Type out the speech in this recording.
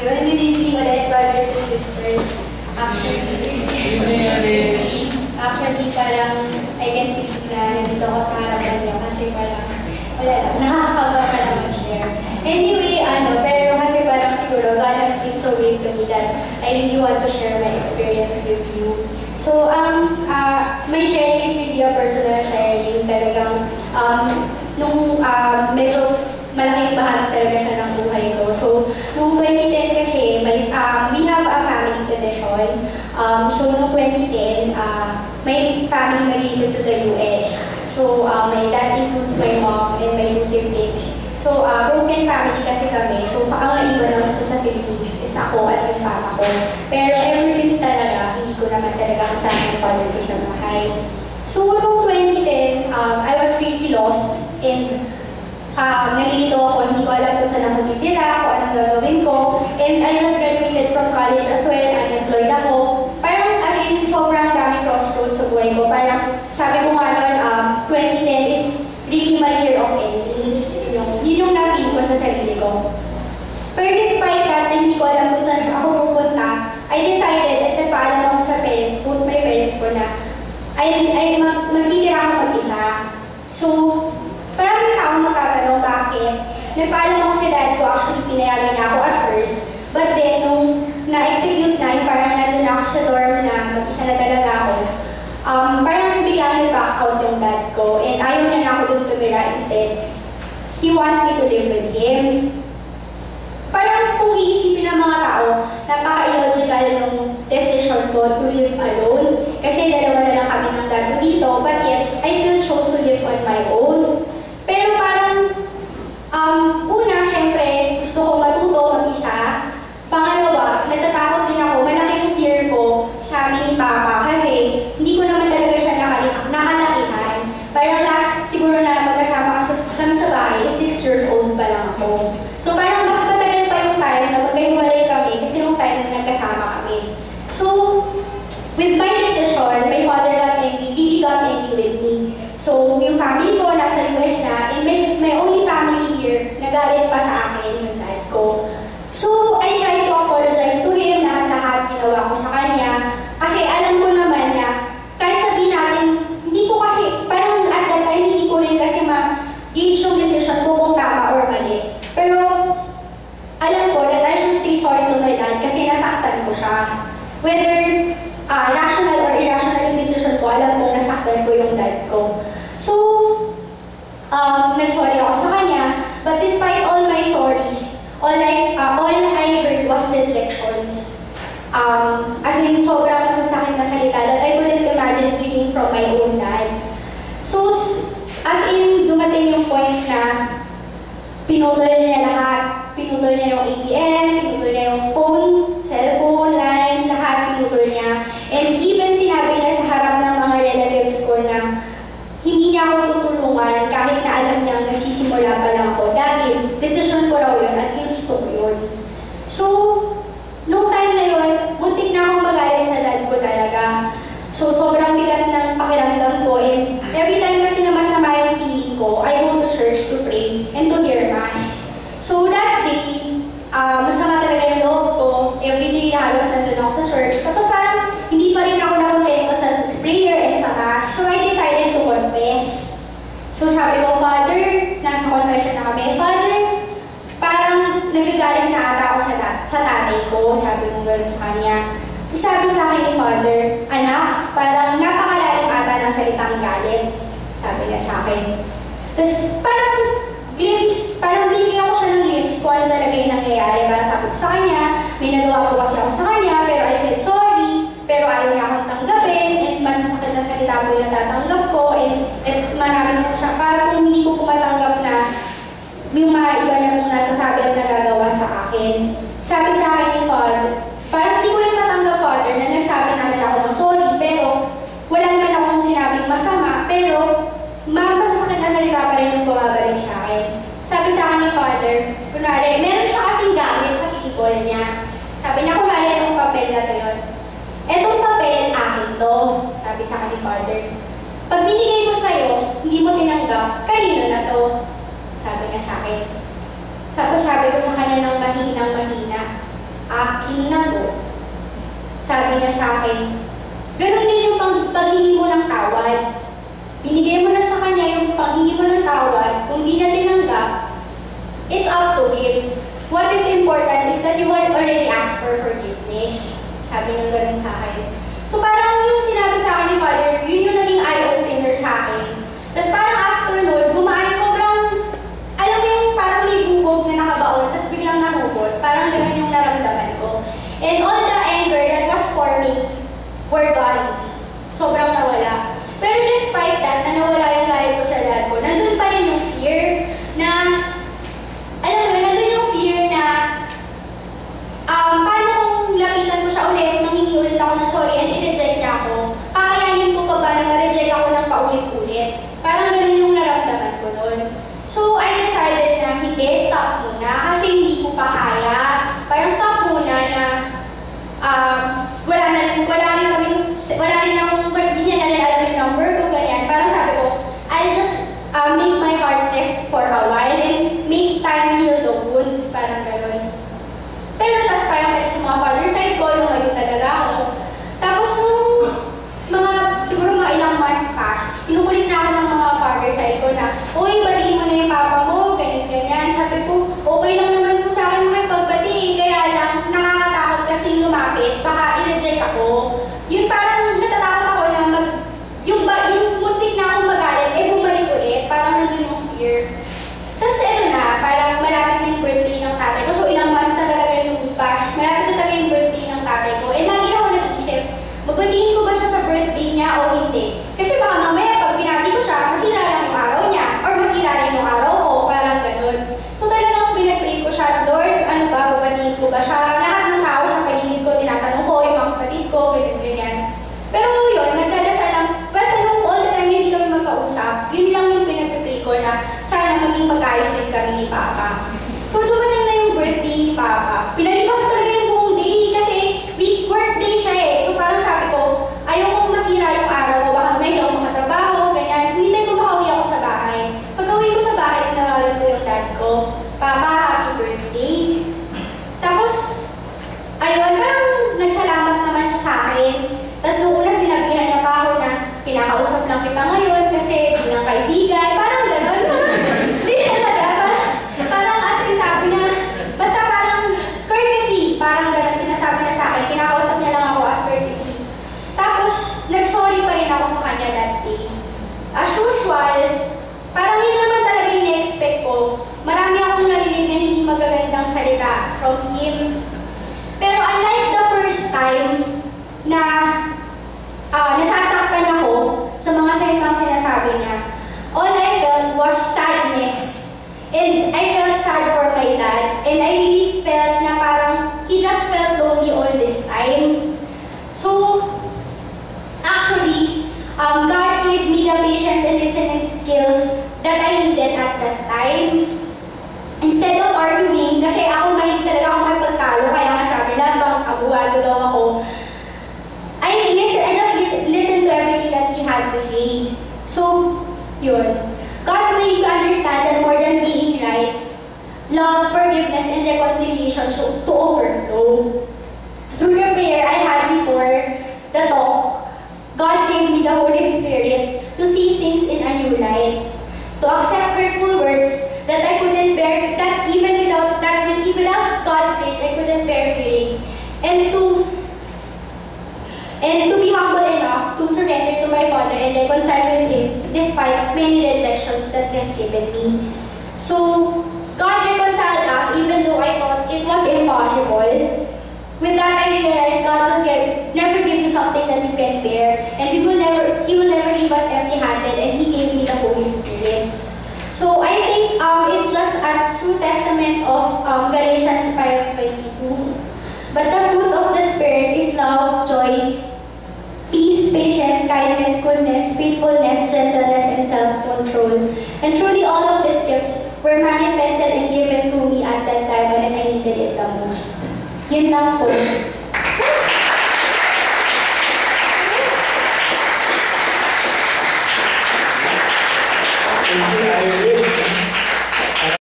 Good evening ulit, brothers and sisters. Actually, parang I can't believe na nandito ako sa harapan niya kasi parang wala lang, nakakaba ka naman share. Anyway, pero kasi parang siguro God has been so great to me that I really want to share my experience with you. So, my sharing is really a personal sharing. Talagang, nung medyo malaking bahagi talaga siya ng buhay ko. So, noong 2010 kasi, we have a family tradition. So, noong 2010, my family migrated to the US. So, my dad includes my mom and my two siblings. So, broken family kasi kami. So, ang naiwan naman ito sa Philippines is ako at yung papa ko. Pero ever since talaga, hindi ko naman talaga kasama yung father ko sa bahay. So, noong 2010, I was really lost and nalilito ako, hindi ko alam kung saan ako titira, kung anong gagawin ko. And I just graduated from college as well, unemployed ako. Parang as in, sobrang daming crossroads sa buhay ko. Parang sabi ko nga nun, 2010 is really my year of endings. Yun yung na-feel ko sa sarili ko. Pero despite that, hindi ko alam kung saan ako pupunta, I decided at nagpaalam ako sa parents, both my parents ko na magtitira ako mag-isa. So, maraming taong magtatanong bakit. Nagpaalam ako sa dad ko, actually pinayagan niya ako at first. But then, nung na-execute na, yung parang nandun ako sa dorm na mag-isa na talaga ako, parang biglang nag-back out yung dad ko. And ayaw niya na ako dun tumira instead. He wants me to live with him. Parang kung iisipin ng mga tao, napaka-illogical nung decision ko to live alone. Kasi dalawa na lang kami ng dad ko dito, but yet, I still chose to live on my own. Pero parang, una, syempre, gusto ko matuto mag-isa. Pangalawa, natatakot din ako, malaki yung fear ko sa amin ni Papa kasi hindi ko naman talaga siya nakalakihan. Parang last, siguro na magkasama kami sa bahay, 6 years old pa lang ako. So parang mas matagal pa yung time na magkahiwalay kami kasi yung time na nagkasama kami. So, with my decision, my father got angry, really got angry with me. So, yung family ko nasa US na, and my only family here, nagalit pa sa akin yung dad ko. So, I tried to apologize to him, lahat-lahat ginawa ko sa kanya. Kasi alam ko naman na, kahit sabihin natin, hindi ko kasi, parang at that time, hindi ko rin kasi ma-gauge yung decision ko kung tama or mali. Pero, alam ko that I should say sorry to my dad kasi nasaktan ko siya. Whether rational or irrational yung decision ko, alam kong nasaktan ko yung dad ko. So, nag-sorry ako sa kanya, but despite all my sorries, all I heard was rejections. As in, sobrang masasakit na salita that I couldn't imagine hearing from my own dad. So, as in, dumating yung point na pinutol niya lahat. Pinutol niya yung ATM, pinutol niya yung phone, cellphone, line, lahat pinutol niya. And even sinabi niya sa harap ng mga relatives ko na hindi niya ako tutulungan kahit na alam niyang nagsisimula pa lang ako dahil decision ko raw yun at gusto ko yun. So, noong time na yun, buntik na akong magalit sa dad ko talaga. So, sobrang bigat ng pakiramdam ko and every time kasi na masama yung feeling ko, I go to church to pray and to hear Mass. So, that day, masama talaga yung loob ko. Every day na halos nandun ako sa church. Tapos parang hindi pa rin ako nakontento sa prayer and sa Mass. So, I decided to confess. So, sabi ko, Father, nasa confession na kami, Father, parang nagagaling na ata ako sa tatay ko, sabi mo gano'n sa kanya. Sabi sa akin ni Father, anak, parang napakalalim ata ng salitang galit, sabi niya sa akin. Tapos parang glimpse, parang binigyan ko siya ng glimpse kung ano talaga yung nangyayari. Parang sabi ko sa kanya, may nagawa ko kasi ako sa kanya, pero I said sorry, pero ayaw niya akong tanggapin, and mas sakit na salita po yung natatanggap ko, and marami po siya, parang kung hindi ko pumatanggap na yung mga iba na mong nasasabi at nagagawa sa akin. Sabi sa akin ni Father, parang hindi ko rin matanggap, Father, na nagsabi namin ako ng sorry, pero wala naman akong sinabing masama, pero masasakit na salita pa rin yung bumabalik sa akin. Sabi sa akin ni Father, kunwari, meron siya kasing gamit sa keyboard niya. Sabi niya, kunwari, itong papel na to yun. Etong papel, akin to, sabi sa akin ni Father. Pag binigay ko sa'yo, hindi mo tinanggap, kanino na to? Sabi niya sa akin. Sabi ko sa kanya ng mahina. akin na po. Sabi niya sa akin, ganun din yung paghingi mo ng tawad. Binigay mo na sa kanya yung paghingi mo ng tawad, kung di niya tinanggap, it's up to him. What is important is that you had already asked for forgiveness. Sabi niya ganun sa akin. So parang yung sinabi sa akin ni Father, yun yung naging eye-opener sa akin. Tapos parang after nun, gumaan sobrang, alam mo yung parang may bubog na nakabaon, tapos biglang nahubog. Parang ganun yung naramdaman ko. And all the anger that was forming were gone. Sobrang nawala. Pero despite that, na nawala yung galit ko sa dad ko, nandun pa rin yung fear na, alam mo, nandun yung fear na, paano kung lapitan ko siya ulit, manghingi ulit ako ng sorry and i-reject niya ako, kakayanin ko pa ba na ma-reject ako ng paulit-ulit? Parang ganun yung naramdaman ko noon. So, I decided na hindi, stop muna, kasi hindi ko pa kaya. Parang stop muna na, wala rin akong, hindi niya na rin alam yung number ko, ganyan. Parang sabi ko, I'll just make my heart rest for a while and make time heal the wounds, parang gano'n. Pero tas parang sa mga father side ko, yung ngayon talaga ako. Tapos nung siguro mga ilang months past, inukulit na ako ng mga father side ko na, uy, batiin mo na yung papa mo, ganyan-ganyan. Sabi ko, okay lang naman po sa akin makipagbati, kaya lang nakakatakot kasing lumapit, baka i-reject ako. Yun parang natatakot ako na yung muntik na akong magalit, bumalik ulit, parang nandun yung fear. Tapos eto na, parang malapit na yung birthday ng tatay ko. So ilang months na talaga yung lumipas. Malapit na talaga yung birthday ng tatay ko. Lagi ako nag-iisip, mabatiin ko ba siya sa birthday niya o hindi? Kasi baka mamaya pag pinati ko siya, masira lang yung araw niya. Or masira rin yung araw ko, parang ganun. So talagang pinag-pray ko siya, Lord, ano ba, babatiin ko ba siya? Lahat ng tao sa paligid ko, tinatanong ko, yung mga kapatid ko, ganyan-ganyan. Pero yun, nagdadasal lang, basta nung all the time hindi kami magkausap, yun lang yung pinag-pray ko na sana maging magkaayos din kami ni Papa. So dumating na yung birthday ni Papa. Pinalipas ko talaga yung buong day kasi birthday siya eh. So parang sabi ko, ayaw kong masira yung araw ko, baka may ako makatrabaho, ganyan. Hindi ko makauwi ako sa bahay. Pag-uwi ko sa bahay, tinawagan ko yung dad ko, Papa, happy birthday. Tapos, ayun, parang nagsalamat naman siya sa akin. Tapos nung una sinabihan niya pa ako na pinakausap lang kita ngayon kasi bilang kaibigan, parang gano'n. Hindi talaga, parang as in sabi niya, basta parang courtesy, parang gano'n sinasabi niya sa akin, pinakausap niya lang ako as courtesy. Tapos nag-sorry pa rin ako sa kanya that day. As usual, parang yun naman talaga yung na-expect ko. Marami akong narinig na hindi magagandang salita from him. Pero unlike the first time na nasasaktan ako sa mga salitang sinasabi niya, all I felt was sadness. And I felt sad for my dad. And I really felt na parang he just felt lonely all this time. So, actually, God gave me the patience and listening skills that I needed at that time. Instead of arguing, kasi ako mahilig talaga ako makipagtalo, kaya nga sabi na, bang abogado daw ako, I just listened to everything that he had to say. So, yun. God made me understand that more than being right, love, forgiveness, and reconciliation should to overflow. Through the prayer I had before the talk, God gave me the Holy Spirit to see things in a new light, to accept hurtful words that I couldn't bear, that even without God's grace, I couldn't bear hearing, and to be humble enough to surrender to my Father and reconcile with Him despite many rejections that He has given me. So, God reconciled us even though I thought it was impossible. With that, I realized God will never give you something that you can bear, and He will never leave us empty-handed, and He gave me the Holy Spirit. So, I think it's just a true testament of Galatians 5:22. But the fruit of the Spirit is love, joy, peace, patience, kindness, goodness, faithfulness, gentleness, and self-control. And truly all of these gifts were manifested and given to me at that time when I needed it the most. Yun lang po.